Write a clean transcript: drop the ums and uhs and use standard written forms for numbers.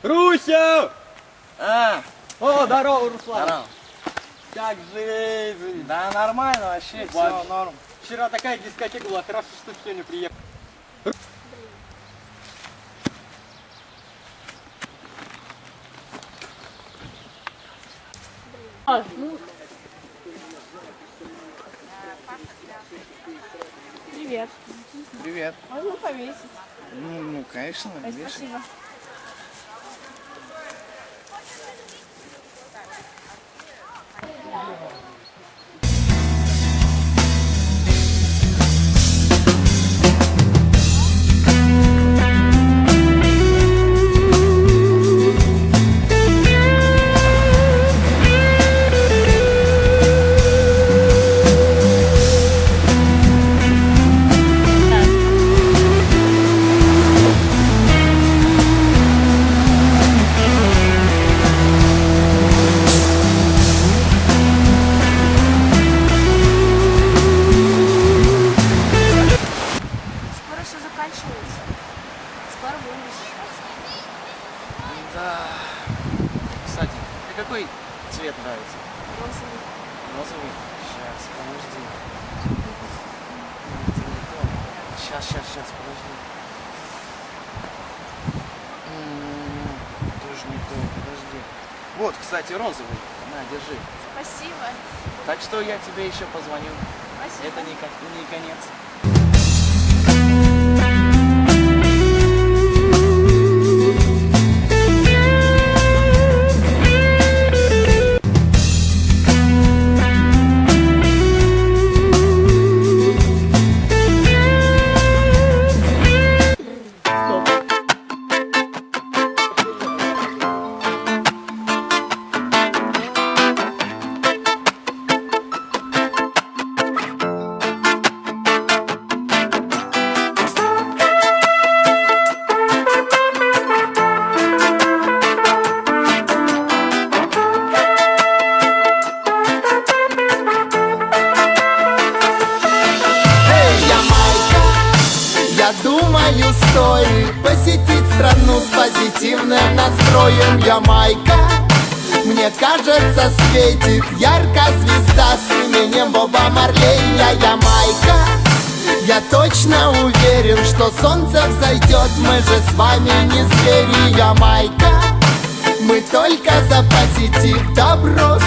Руся! А, О, здорово, Руслан! здорово. Как жизнь? Да нормально вообще, все норм. Вчера такая дискотека была, хорошо, что ты сегодня приехал. Привет. Привет. Можно повесить? Ну конечно, Ой, видишь. спасибо. Скоро все заканчивается. Скоро будем возвращаться. Да. Кстати, тебе какой цвет нравится? Розовый. Розовый? Сейчас, подожди. Сейчас, подожди. Тоже не то, подожди. Вот, кстати, розовый. На, держи. Спасибо. Так что я тебе еще позвоню. Спасибо. Это не конец. Я думаю, стоит посетить страну с позитивным настроем. Ямайка, мне кажется, светит ярко звезда с именем Боба Марлей. Ямайка, я точно уверен, что солнце взойдет. Мы же с вами не звери. Ямайка, мы только за позитив, добро,